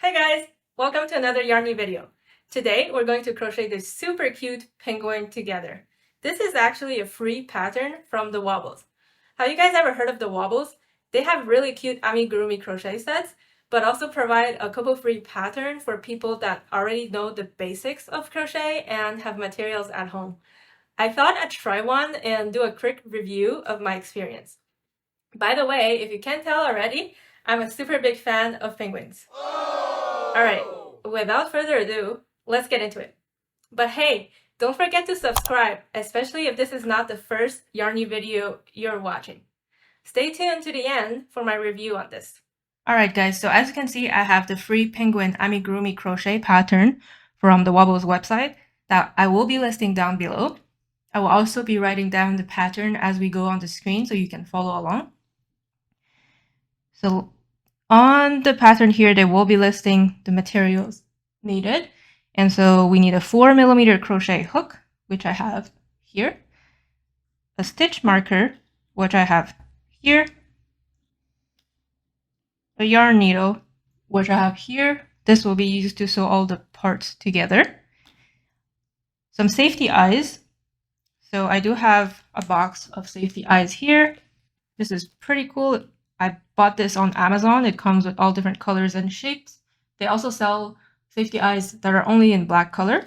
Hi guys! Welcome to another Yarny video. Today we're going to crochet this super cute penguin together. This is actually a free pattern from the Woobles. Have you guys ever heard of the Woobles? They have really cute amigurumi crochet sets, but also provide a couple free patterns for people that already know the basics of crochet and have materials at home. I thought I'd try one and do a quick review of my experience. By the way, if you can't tell already, I'm a super big fan of penguins. Alright, without further ado, let's get into it. But hey, don't forget to subscribe, especially if this is not the first Yarny video you're watching. Stay tuned to the end for my review on this. Alright guys, so as you can see, I have the free penguin amigurumi crochet pattern from the Woobles website that I will be listing down below. I will also be writing down the pattern as we go on the screen so you can follow along. So on the pattern here, they will be listing the materials needed. And so we need a 4mm crochet hook, which I have here, a stitch marker, which I have here, a yarn needle, which I have here. This will be used to sew all the parts together. Some safety eyes. So I do have a box of safety eyes here. This is pretty cool. I bought this on Amazon. It comes with all different colors and shapes. They also sell safety eyes that are only in black color.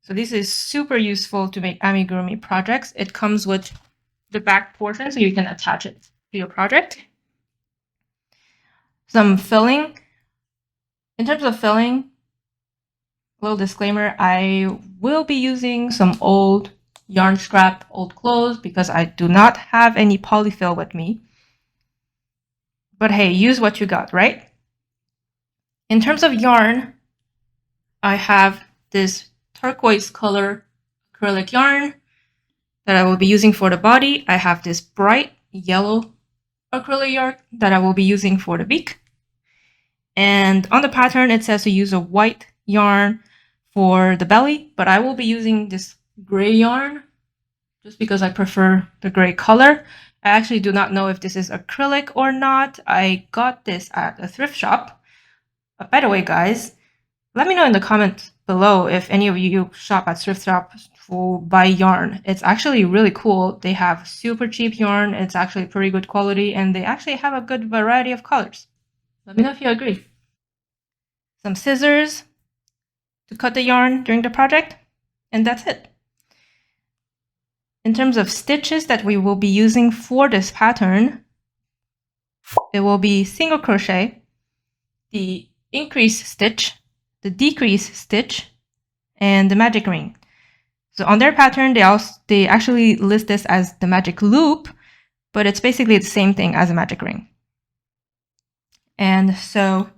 So this is super useful to make amigurumi projects. It comes with the back portion so you can attach it to your project. Some filling. In terms of filling, little disclaimer, I will be using some old yarn scrap, old clothes, because I do not have any polyfill with me. But hey, use what you got, right? In terms of yarn, I have this turquoise color acrylic yarn that I will be using for the body. I have this bright yellow acrylic yarn that I will be using for the beak. And on the pattern, it says to use a white yarn for the belly, but I will be using this gray yarn just because I prefer the gray color. I actually do not know if this is acrylic or not. I got this at a thrift shop. But by the way, guys, let me know in the comments below if any of you shop at thrift shops to buy yarn. It's actually really cool. They have super cheap yarn. It's actually pretty good quality, and they actually have a good variety of colors. Let me know if you agree. Some scissors to cut the yarn during the project, and that's it. In terms of stitches that we will be using for this pattern, it will be single crochet, the increase stitch, the decrease stitch, and the magic ring. So on their pattern, they actually list this as the magic loop, but it's basically the same thing as a magic ring. And so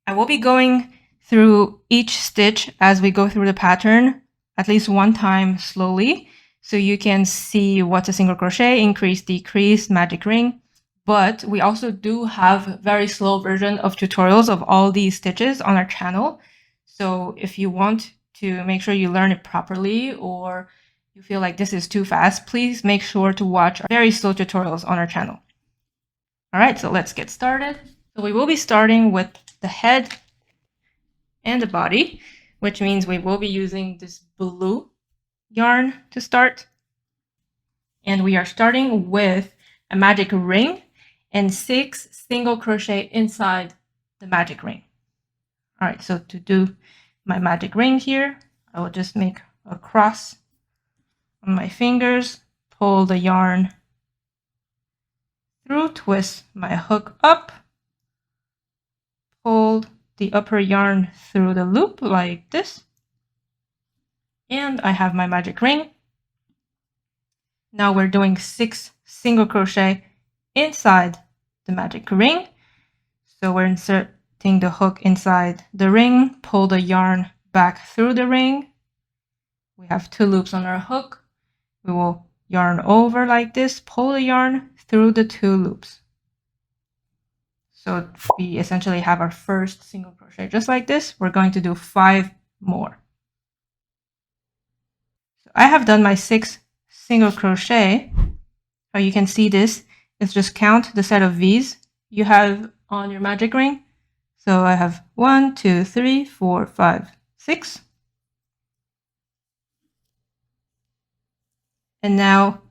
I will be going through each stitch as we go through the pattern at least one time slowly, so you can see what's a single crochet, increase, decrease, magic ring. But we also do have a very slow version of tutorials of all these stitches on our channel. So if you want to make sure you learn it properly, or you feel like this is too fast, please make sure to watch our very slow tutorials on our channel. All right, so let's get started. So we will be starting with the head and the body, which means we will be using this blue yarn to start. And we are starting with a magic ring and 6 single crochet inside the magic ring. All right, so to do my magic ring here, I will just make a cross on my fingers, pull the yarn through, twist my hook up, pull the upper yarn through the loop like this, and I have my magic ring. Now we're doing 6 single crochet inside the magic ring. So we're inserting the hook inside the ring, pull the yarn back through the ring. We have 2 loops on our hook. We will yarn over like this, pull the yarn through the 2 loops. So we essentially have our first single crochet just like this. We're going to do 5 more. So I have done my 6 single crochet. How you can see this is just count the set of V's you have on your magic ring. So I have 1, 2, 3, 4, 5, 6. And now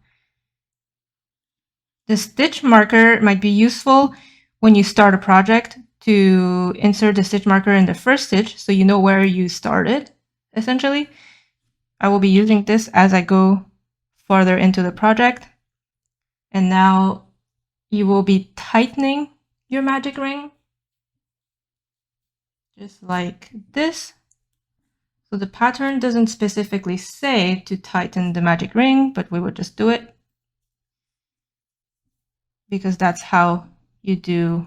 the stitch marker might be useful when you start a project to insert the stitch marker in the first stitch so you know where you started, essentially. I will be using this as I go farther into the project. And now you will be tightening your magic ring, just like this. So the pattern doesn't specifically say to tighten the magic ring, but we will just do it because that's how you do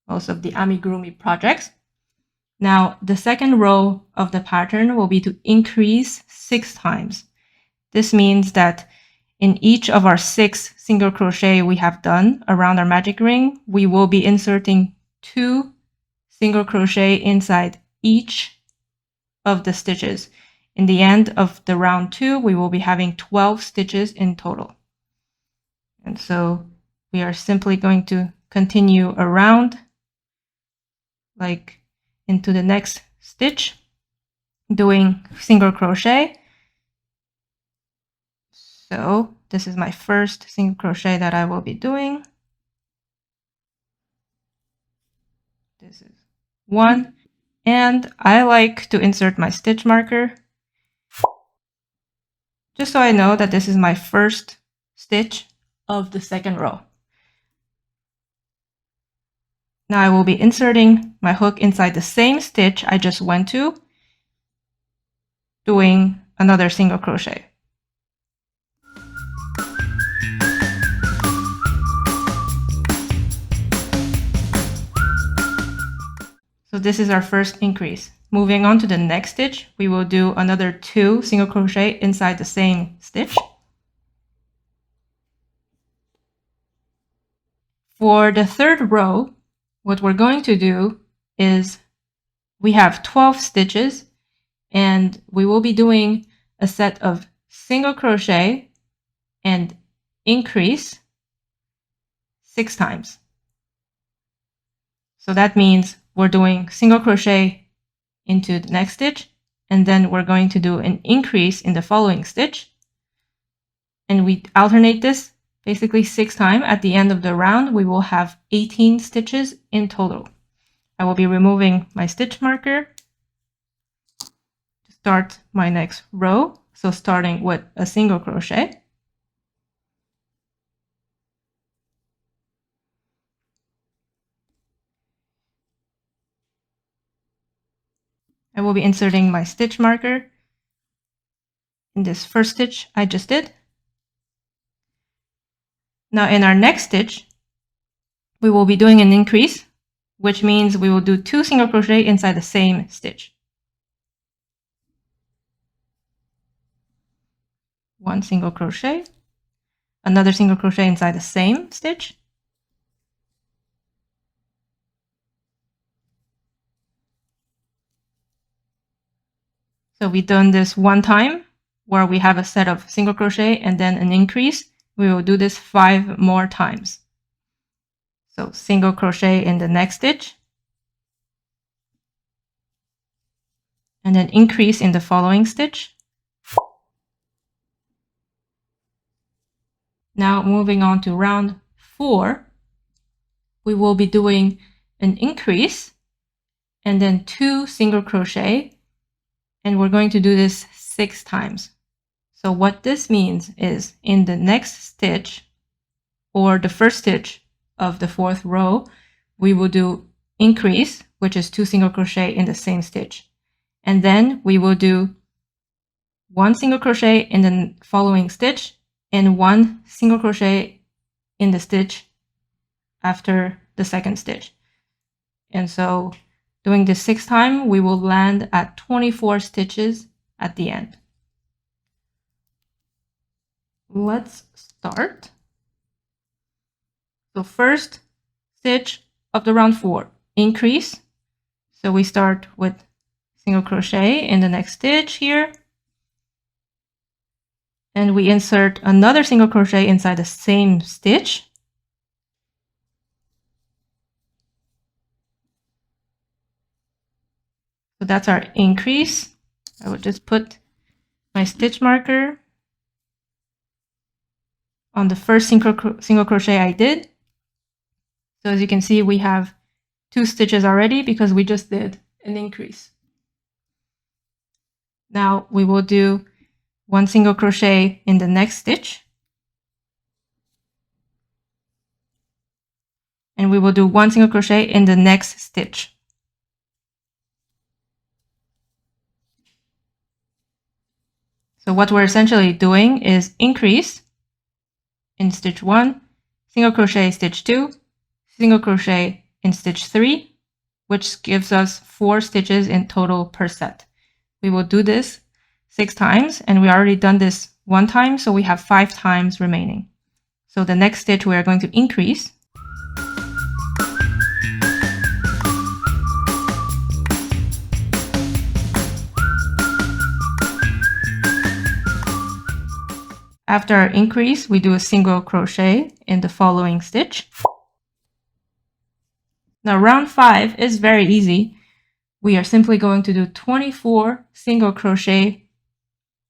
most of the Amigurumi projects. Now, the second row of the pattern will be to increase 6 times. This means that in each of our 6 single crochet we have done around our magic ring, we will be inserting 2 single crochet inside each of the stitches. In the end of the round 2, we will be having 12 stitches in total. And so we are simply going to continue around, like into the next stitch, doing single crochet. So this is my first single crochet that I will be doing. This is 1, and I like to insert my stitch marker just so I know that this is my first stitch of the second row. Now I will be inserting my hook inside the same stitch I just went to, doing another single crochet. So this is our first increase. Moving on to the next stitch, we will do another 2 single crochet inside the same stitch. For the third row, what we're going to do is we have 12 stitches and we will be doing a set of single crochet and increase 6 times. So that means we're doing single crochet into the next stitch, and then we're going to do an increase in the following stitch. And we alternate this basically 6 times. At the end of the round, we will have 18 stitches in total. I will be removing my stitch marker to start my next row. So starting with a single crochet. I will be inserting my stitch marker in this first stitch I just did. Now in our next stitch, we will be doing an increase, which means we will do 2 single crochet inside the same stitch. 1 single crochet, another single crochet inside the same stitch. So we've done this 1 time where we have a set of single crochet and then an increase. We will do this 5 more times. So single crochet in the next stitch, and then increase in the following stitch. Now moving on to round 4, we will be doing an increase and then 2 single crochet, and we're going to do this 6 times. So what this means is in the next stitch, or the first stitch of the 4th row, we will do increase, which is 2 single crochet in the same stitch. And then we will do 1 single crochet in the following stitch and 1 single crochet in the stitch after the second stitch. And so doing this 6 times, we will land at 24 stitches at the end. Let's start. So first stitch of the round 4, increase. So we start with single crochet in the next stitch here. And we insert another single crochet inside the same stitch. that's our increase. I will just put my stitch marker on the first single crochet I did. So as you can see, we have 2 stitches already because we just did an increase. Now we will do 1 single crochet in the next stitch. And we will do 1 single crochet in the next stitch. So what we're essentially doing is increase in stitch 1, single crochet stitch 2, single crochet in stitch 3, which gives us 4 stitches in total per set. We will do this 6 times, and we already done this 1 time, so we have 5 times remaining. So the next stitch we are going to increase. After our increase, we do a single crochet in the following stitch. Now round 5 is very easy. We are simply going to do 24 single crochet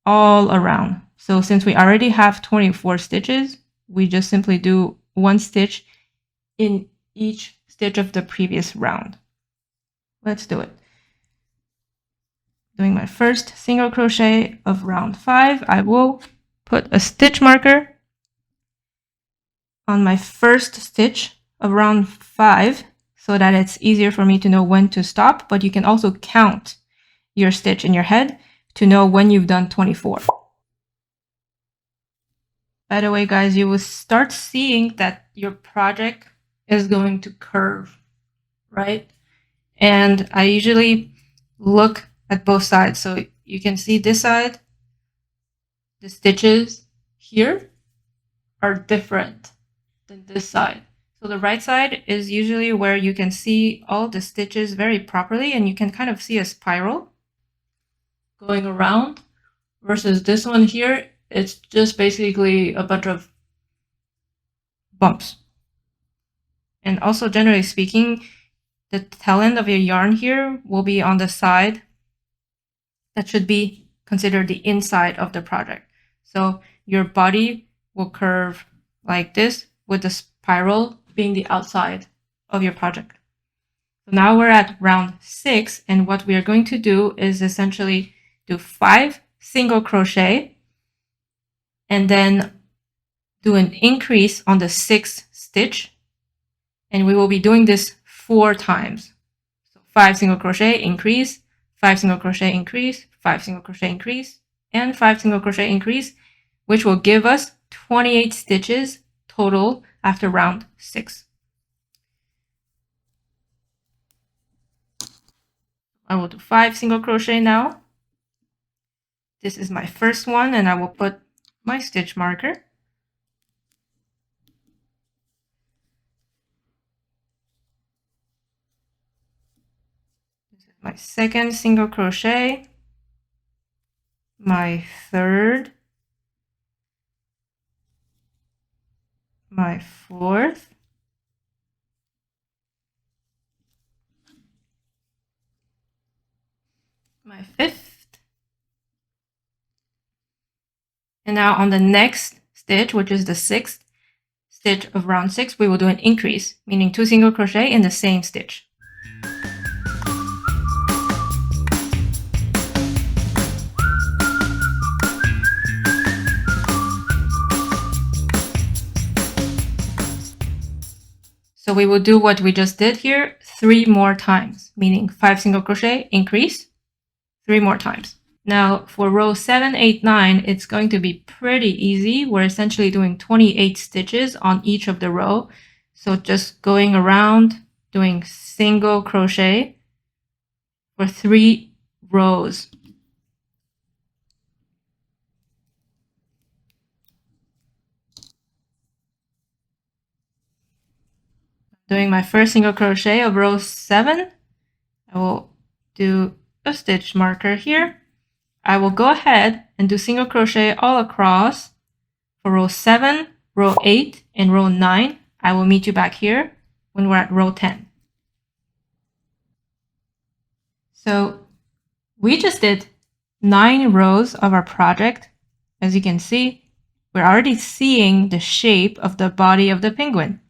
all around. So since we already have 24 stitches, we just simply do 1 stitch in each stitch of the previous round. Let's do it. Doing my first single crochet of round 5, I will put a stitch marker on my first stitch of round 5 so that it's easier for me to know when to stop, but you can also count your stitch in your head to know when you've done 24. By the way, guys, you will start seeing that your project is going to curve, right? And I usually look at both sides. So you can see this side, the stitches here are different than this side. So the right side is usually where you can see all the stitches very properly, and you can kind of see a spiral going around, versus this one here, it's just basically a bunch of bumps. And also, generally speaking, the tail end of your yarn here will be on the side that should be considered the inside of the project. So your body will curve like this, with the spiral being the outside of your project. So now we're at round 6, and what we are going to do is essentially do 5 single crochet and then do an increase on the 6th stitch, and we will be doing this 4 times. So 5 single crochet, increase, 5 single crochet, increase, 5 single crochet, increase, and 5 single crochet, increase, which will give us 28 stitches total after round 6. I will do 5 single crochet now. This is my first one, and I will put my stitch marker. This is my second single crochet, my third, my fourth, my fifth, and now on the next stitch, which is the 6th stitch of round 6, we will do an increase, meaning 2 single crochet in the same stitch. So we will do what we just did here 3 more times, meaning 5 single crochet, increase, 3 more times. Now for row 7, 8, 9, it's going to be pretty easy. We're essentially doing 28 stitches on each of the row. So just going around doing single crochet for 3 rows. Doing my first single crochet of row 7, I will do a stitch marker here. I will go ahead and do single crochet all across for row 7, row 8, and row 9. I will meet you back here when we're at row 10. So We just did 9 rows of our project. As you can see, we're already seeing the shape of the body of the penguin.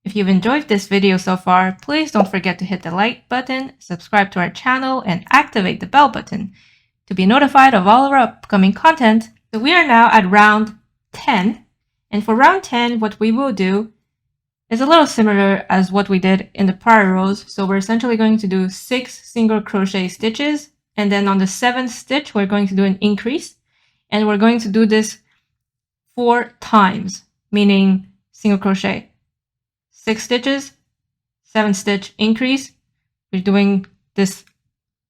If you've enjoyed this video so far, please don't forget to hit the like button, subscribe to our channel, and activate the bell button to be notified of all of our upcoming content. So we are now at round 10. And for round 10, what we will do is a little similar as what we did in the prior rows. So we're essentially going to do 6 single crochet stitches. And then on the 7th stitch, we're going to do an increase. And we're going to do this 4 times, meaning single crochet. 6 stitches, 7 stitch increase. We're doing this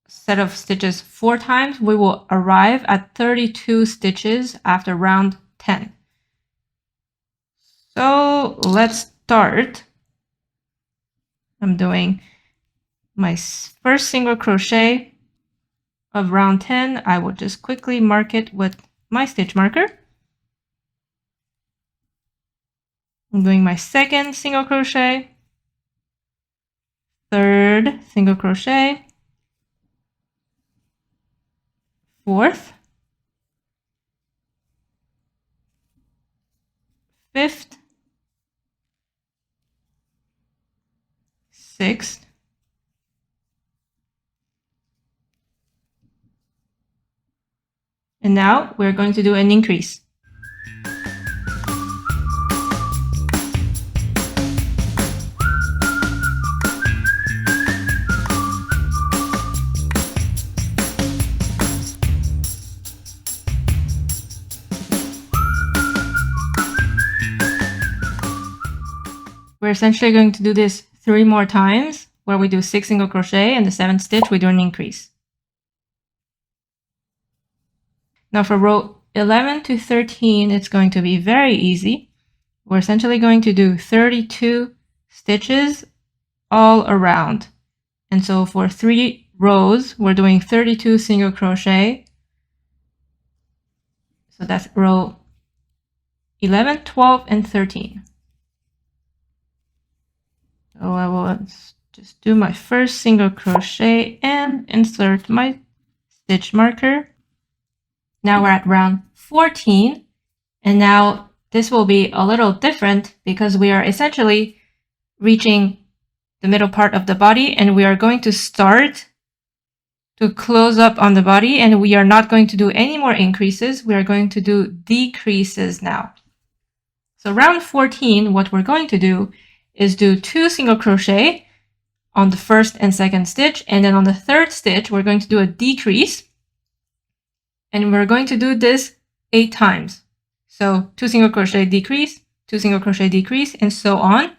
set of stitches 4 times. We will arrive at 32 stitches after round 10. So let's start. I'm doing my first single crochet of round 10. I will just quickly mark it with my stitch marker. I'm doing my second single crochet, third single crochet, fourth, fifth, sixth, and now we're going to do an increase. We're essentially going to do this 3 more times, where we do 6 single crochet, and the 7th stitch we do an increase. Now for row 11 to 13, it's going to be very easy. We're essentially going to do 32 stitches all around. And so for 3 rows, we're doing 32 single crochet. So that's row 11, 12, and 13. So I will just do my first single crochet and insert my stitch marker. Now we're at round 14, and now this will be a little different because we are essentially reaching the middle part of the body, and we are going to start to close up on the body, and we are not going to do any more increases. We are going to do decreases now. So round 14, what we're going to do is do 2 single crochet on the first and second stitch, and then on the 3rd stitch we're going to do a decrease, and we're going to do this 8 times. So 2 single crochet decrease, 2 single crochet decrease, and so on.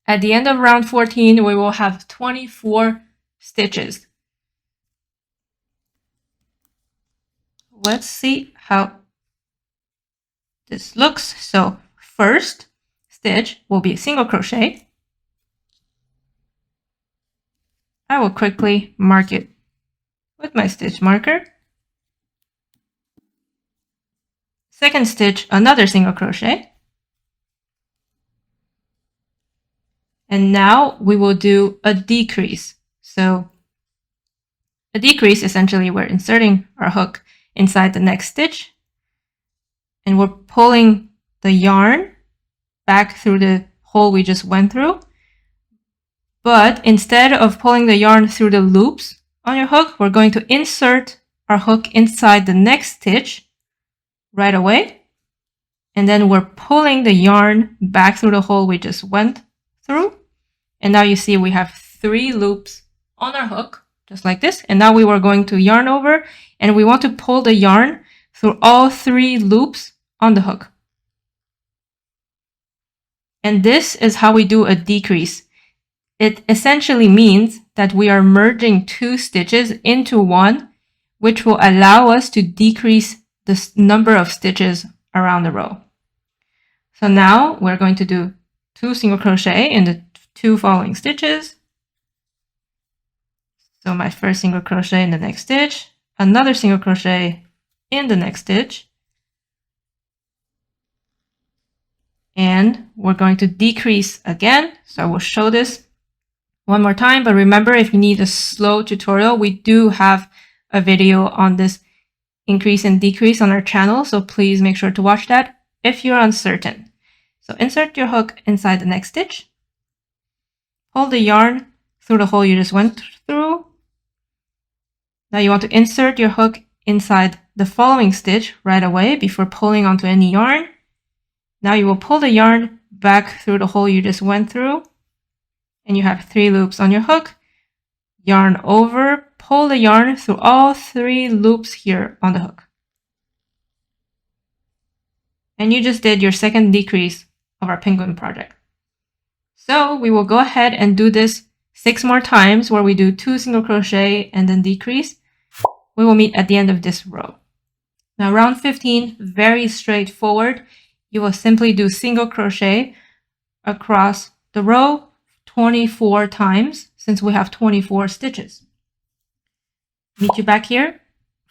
At the end of round 14, we will have 24 stitches. Let's see how this looks. So first stitch will be a single crochet. I will quickly mark it with my stitch marker. Second stitch, another single crochet. And now we will do a decrease. So a decrease, essentially we're inserting our hook inside the next stitch, and we're pulling the yarn back through the hole we just went through. But instead of pulling the yarn through the loops on your hook, we're going to insert our hook inside the next stitch right away. And then we're pulling the yarn back through the hole we just went through. And now you see we have 3 loops on our hook, just like this. And now we were going to yarn over, and we want to pull the yarn through all 3 loops on the hook. And this is how we do a decrease. It essentially means that we are merging 2 stitches into one, which will allow us to decrease the number of stitches around the row. So now we're going to do 2 single crochet in the 2 following stitches. So my first single crochet in the next stitch, another single crochet in the next stitch, and we're going to decrease again. So I will show this one more time. But remember, if you need a slow tutorial, we do have a video on this increase and decrease on our channel. So please make sure to watch that if you're uncertain. So insert your hook inside the next stitch. Pull the yarn through the hole you just went through. Now you want to insert your hook inside the following stitch right away before pulling onto any yarn. Now you will pull the yarn back through the hole you just went through, and you have 3 loops on your hook. Yarn over, pull the yarn through all 3 loops here on the hook. And you just did your second decrease of our penguin project. So we will go ahead and do this 6 more times, where we do 2 single crochet and then decrease. We will meet at the end of this row. Now round 15, very straightforward. You will simply do single crochet across the row 24 times, since we have 24 stitches. Meet you back here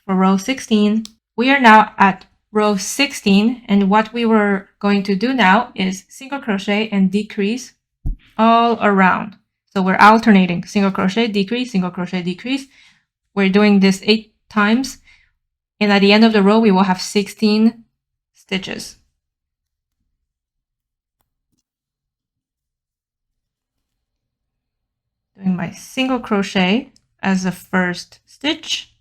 for row 16. We are now at row 16, and what we were going to do now is single crochet and decrease all around. So we're alternating single crochet, decrease, single crochet, decrease. We're doing this 8 times, and at the end of the row we will have 16 stitches. Doing my single crochet as the first stitch.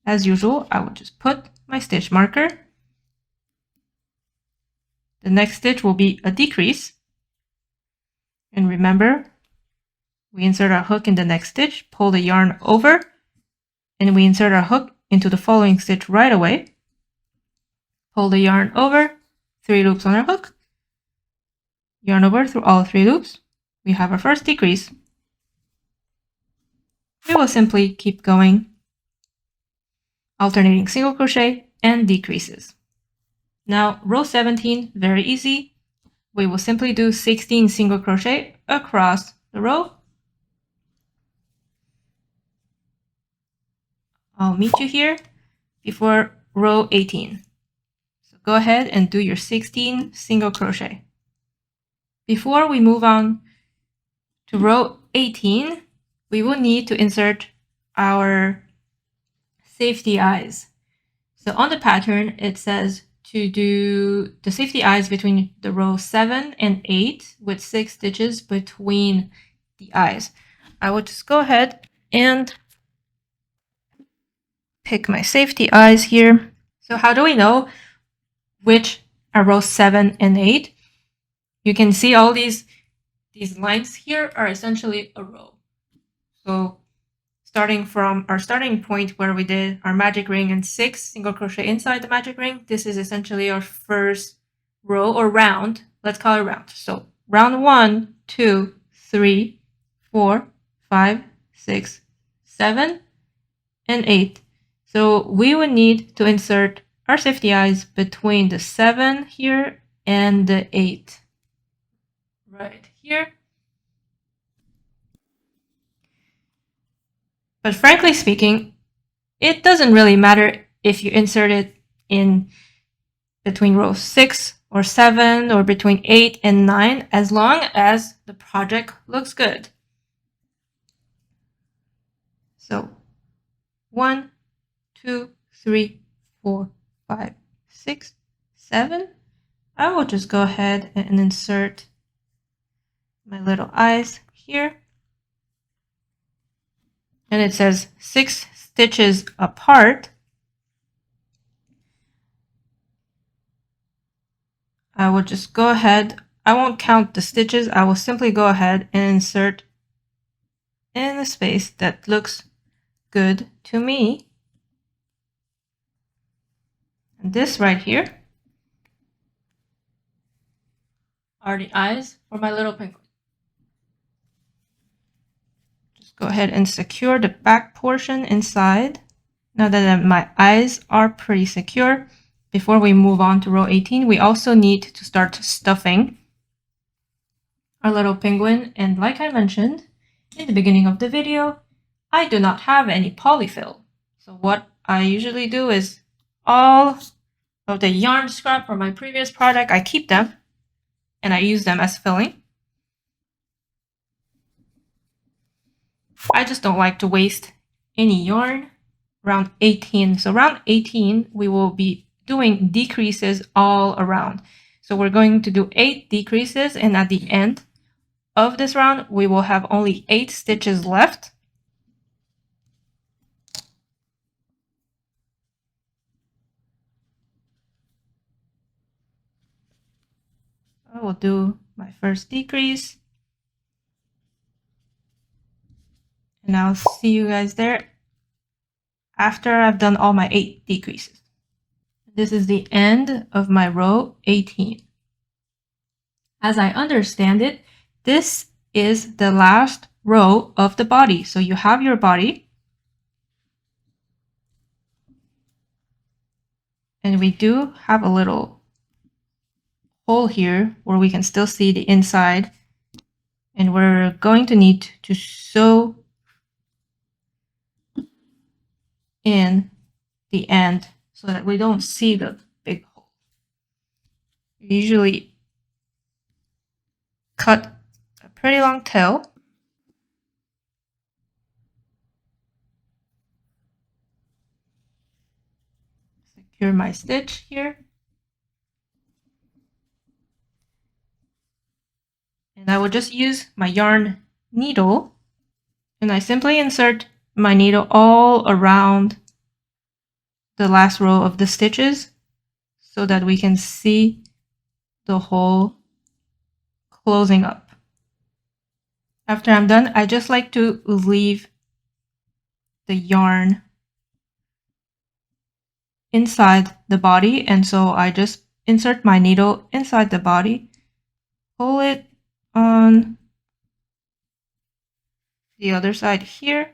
As usual, I will just put my stitch marker. The next stitch will be a decrease. And remember, we insert our hook in the next stitch, pull the yarn over, and we insert our hook into the following stitch right away. Pull the yarn over, 3 loops on our hook. Yarn over through all 3 loops. We have our first decrease. We will simply keep going, alternating single crochet and decreases. Now row 17, very easy. We will simply do 16 single crochet across the row. I'll meet you here before row 18. So go ahead and do your 16 single crochet. Before we move on to row 18, we will need to insert our safety eyes. So on the pattern, it says to do the safety eyes between the row 7 and 8 with 6 stitches between the eyes. I will just go ahead and pick my safety eyes here. So how do we know which are row 7 and 8? You can see all these lines here are essentially a row. So starting from our starting point where we did our magic ring and 6 single crochet inside the magic ring, this is essentially our first row or round. Let's call it round. So round 1, 2, 3, 4, 5, 6, 7, and 8. So we would need to insert our safety eyes between the 7 here and the 8. Right here. But frankly speaking, it doesn't really matter if you insert it in between row 6 or 7 or between 8 and 9, as long as the project looks good. So 1, 2, 3, 4, 5, 6, 7. I will just go ahead and insert my little eyes here. And it says 6 stitches apart. I will just go ahead. I won't count the stitches. I will simply go ahead and insert in the space that looks good to me. And this right here are the eyes for my little penguin. Go ahead and secure the back portion inside. Now that my eyes are pretty secure, before we move on to row 18, we also need to start stuffing our little penguin. And like I mentioned in the beginning of the video, I do not have any polyfill. So what I usually do is all of the yarn scrap from my previous project, I keep them and I use them as filling. I just don't like to waste any yarn. Around 18. So around 18, we will be doing decreases all around. So we're going to do 8 decreases, and at the end of this round, we will have only 8 stitches left. I will do my first decrease, and I'll see you guys there after I've done all my 8 decreases. This is the end of my row 18. As I understand it, this is the last row of the body. So you have your body, and we do have a little hole here where we can still see the inside, and we're going to need to sew in the end so that we don't see the big hole. You usually cut a pretty long tail. Secure my stitch here. And I will just use my yarn needle, and I simply insert my needle all around the last row of the stitches so that we can see the hole closing up. After I'm done, I just like to leave the yarn inside the body, and so I just insert my needle inside the body, pull it on the other side here,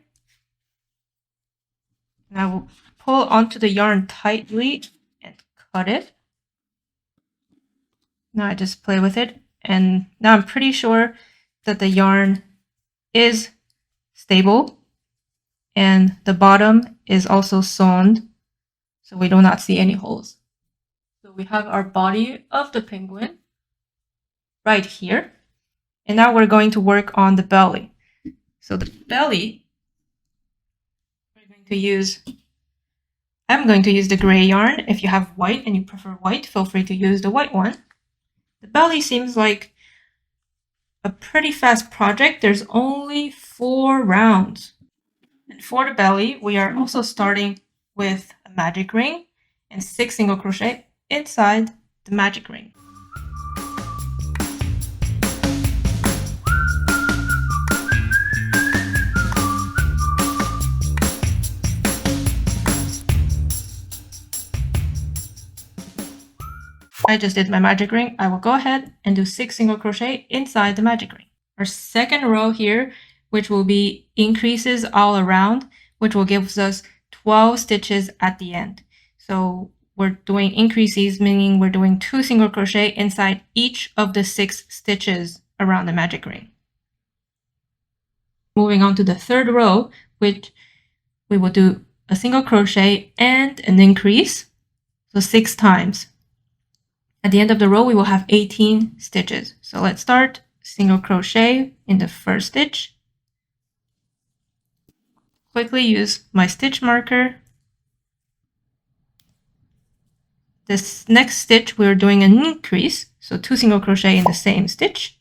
and I will pull onto the yarn tightly and cut it. Now I just play with it, and now I'm pretty sure that the yarn is stable and the bottom is also sewn, so we do not see any holes. So we have our body of the penguin right here, and now we're going to work on the belly. So the belly, I'm going to use the gray yarn. If you have white and you prefer white, feel free to use the white one. The belly seems like a pretty fast project. There's only 4 rounds. And for the belly, we are also starting with a magic ring and 6 single crochet inside the magic ring. I just did my magic ring. I will go ahead and do 6 single crochet inside the magic ring. Our second row here, which will be increases all around, which will give us 12 stitches at the end. So we're doing increases, meaning we're doing 2 single crochet inside each of the 6 stitches around the magic ring. Moving on to the third row, which we will do a single crochet and an increase, so 6 times. At the end of the row, we will have 18 stitches. So let's start single crochet in the first stitch. Quickly use my stitch marker. This next stitch, we're doing an increase, so 2 single crochet in the same stitch.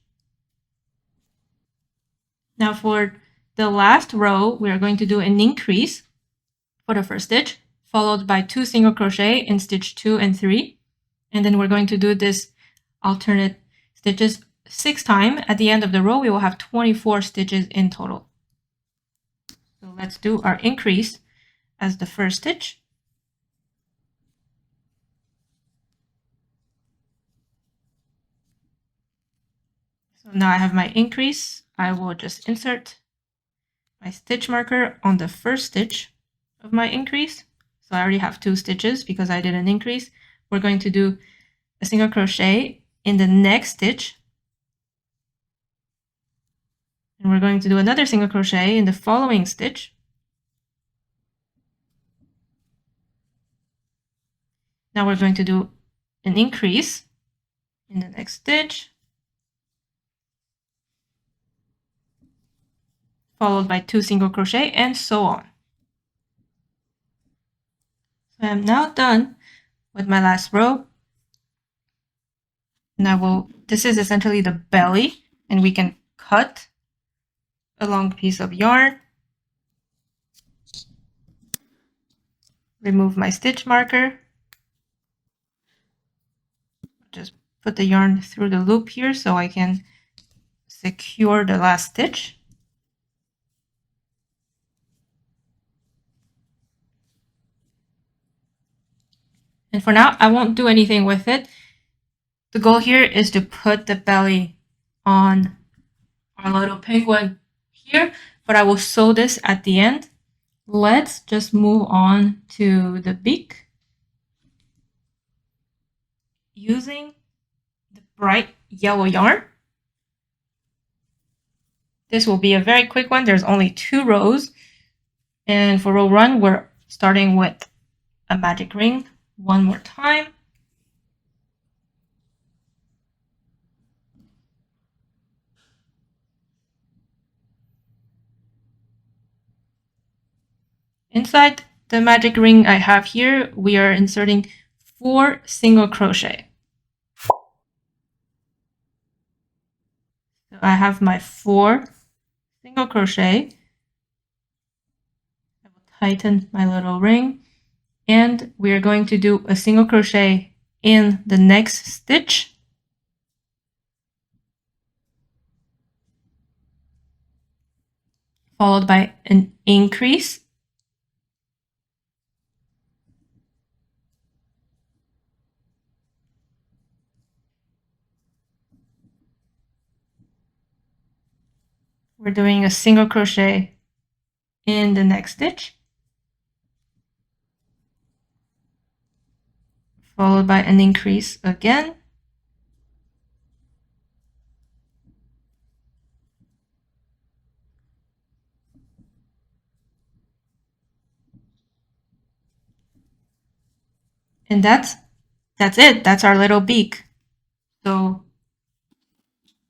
Now for the last row, we are going to do an increase for the first stitch, followed by 2 single crochet in stitch 2 and 3. And then we're going to do this alternate stitches 6 times. At the end of the row, we will have 24 stitches in total. So let's do our increase as the first stitch. So now I have my increase. I will just insert my stitch marker on the first stitch of my increase. So I already have 2 stitches because I did an increase. We're going to do a single crochet in the next stitch, and we're going to do another single crochet in the following stitch. Now we're going to do an increase in the next stitch, followed by 2 single crochet, and so on. So I'm now done with my last row. Now this is essentially the belly, and we can cut a long piece of yarn, remove my stitch marker, just put the yarn through the loop here so I can secure the last stitch. And for now, I won't do anything with it. The goal here is to put the belly on our little penguin here, but I will sew this at the end. Let's just move on to the beak. Using the bright yellow yarn. This will be a very quick one. There's only 2 rows. And for row 1, we're starting with a magic ring one more time. Inside the magic ring I have here, we are inserting 4 single crochet. So I have my 4 single crochet. I will tighten my little ring, and we are going to do a single crochet in the next stitch. Followed by an increase. We're doing a single crochet in the next stitch, followed by an increase again, and that's it. That's our little beak. So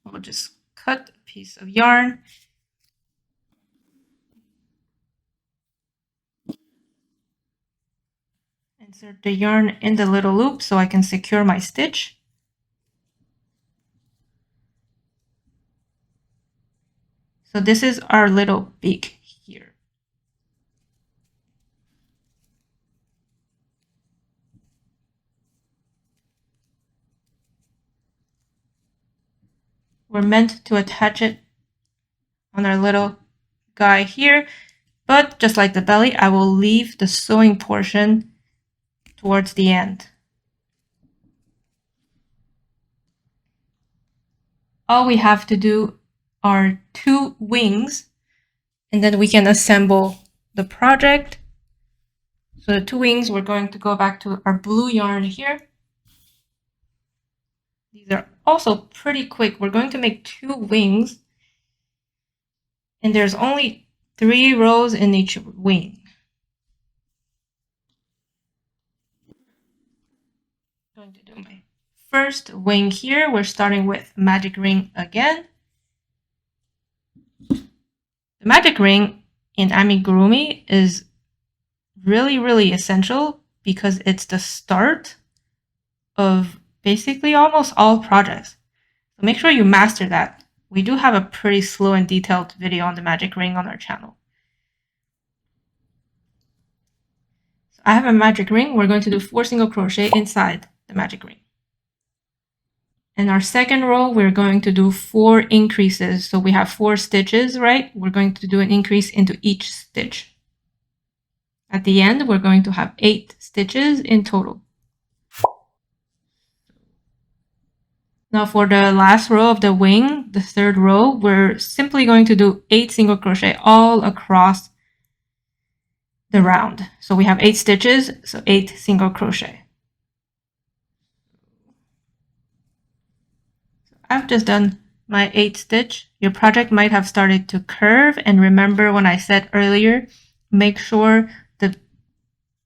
we'll just cut a piece of yarn, insert the yarn in the little loop so I can secure my stitch. So this is our little beak here. We're meant to attach it on our little guy here, but just like the belly, I will leave the sewing portion towards the end. All we have to do are 2 wings, and then we can assemble the project. So the 2 wings, we're going to go back to our blue yarn here. These are also pretty quick. We're going to make 2 wings, and there's only 3 rows in each wing. I'm going to do my first wing here. We're starting with magic ring again. The magic ring in Amigurumi is really essential because it's the start of basically almost all projects. So make sure you master that. We do have a pretty slow and detailed video on the magic ring on our channel. So I have a magic ring. We're going to do 4 single crochet inside the magic ring. In our second row, we're going to do 4 increases. So we have 4 stitches, right? We're going to do an increase into each stitch. At the end, we're going to have 8 stitches in total. Now for the last row of the wing, the third row, we're simply going to do 8 single crochet all across the round. So we have 8 stitches, so 8 single crochet. So I've just done my 8 stitch. Your project might have started to curve, and remember when I said earlier, make sure the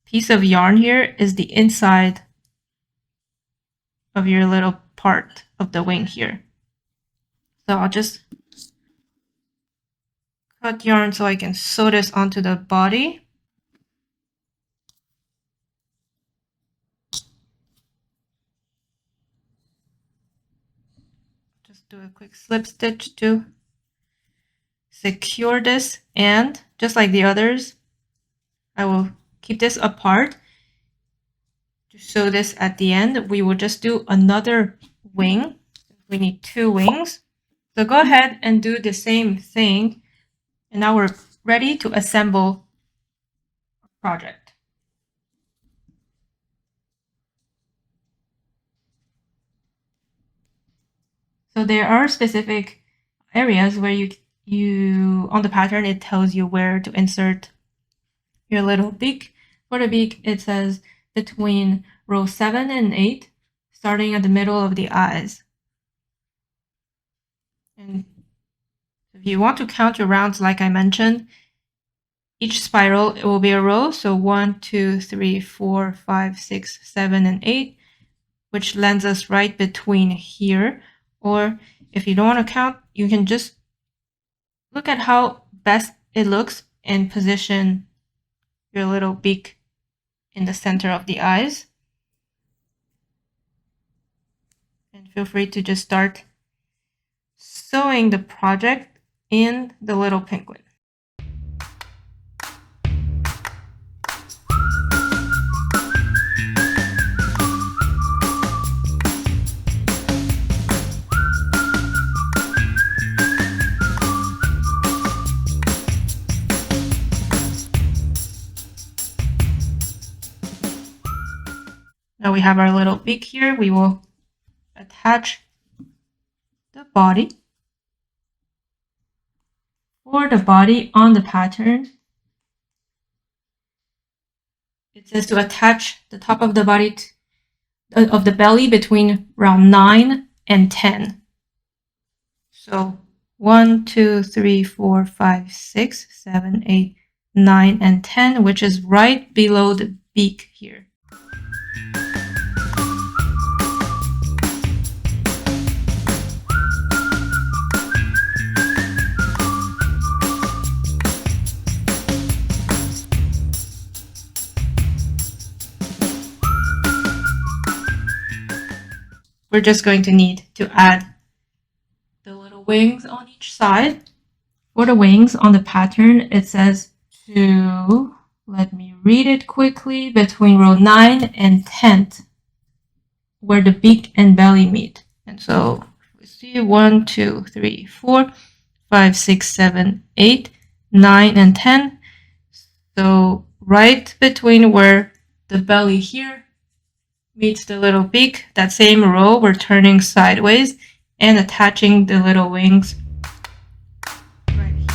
piece of yarn here is the inside of your little part of the wing here. So I'll just cut yarn so I can sew this onto the body. Just do a quick slip stitch to secure this, and just like the others, I will keep this apart. To sew this at the end, we will just do another wing. We need 2 wings. So go ahead and do the same thing. And now we're ready to assemble our project. So there are specific areas where you on the pattern, it tells you where to insert your little beak. For the beak, it says between row 7 and 8, starting at the middle of the eyes. And if you want to count your rounds, like I mentioned, each spiral, it will be a row. So 1, 2, 3, 4, 5, 6, 7, and 8, which lands us right between here. Or if you don't want to count, you can just look at how best it looks and position your little beak in the center of the eyes. And feel free to just start sewing the project in the little penguin. Now we have our little beak here. We will attach the body. For the body on the pattern, it says to attach the top of the body of the belly between round 9 and 10. So 1, 2, 3, 4, 5, 6, 7, 8, 9, and 10, which is right below the beak here. We're just going to need to add the little wings on each side. For the wings on the pattern, it says to, let me read it quickly, between row 9 and 10th, where the beak and belly meet. And so we see 1, 2, 3, 4, 5, 6, 7, 8, 9, and 10. So right between where the belly here meets the little beak, that same row, we're turning sideways and attaching the little wings right here.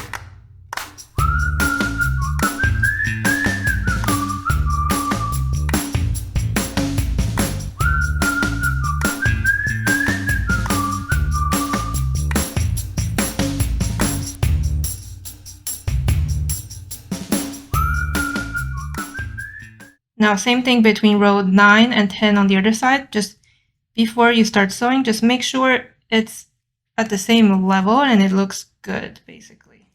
Now, same thing between row 9 and 10 on the other side. Just before you start sewing, just make sure it's at the same level and it looks good, basically.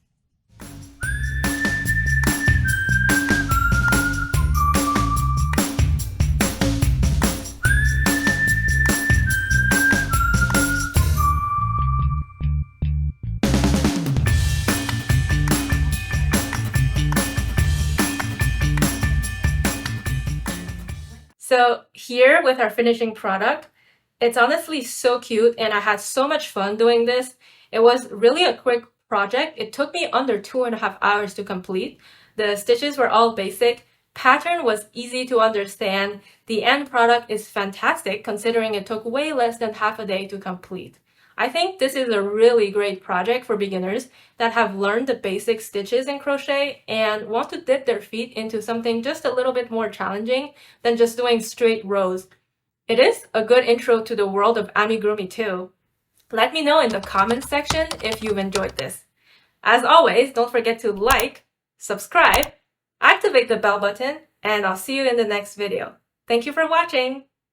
So here with our finishing product, it's honestly so cute and I had so much fun doing this. It was really a quick project. It took me under 2.5 hours to complete. The stitches were all basic. Pattern was easy to understand. The end product is fantastic considering it took way less than half a day to complete. I think this is a really great project for beginners that have learned the basic stitches in crochet and want to dip their feet into something just a little bit more challenging than just doing straight rows. It is a good intro to the world of amigurumi too. Let me know in the comments section if you've enjoyed this. As always, don't forget to like, subscribe, activate the bell button, and I'll see you in the next video. Thank you for watching!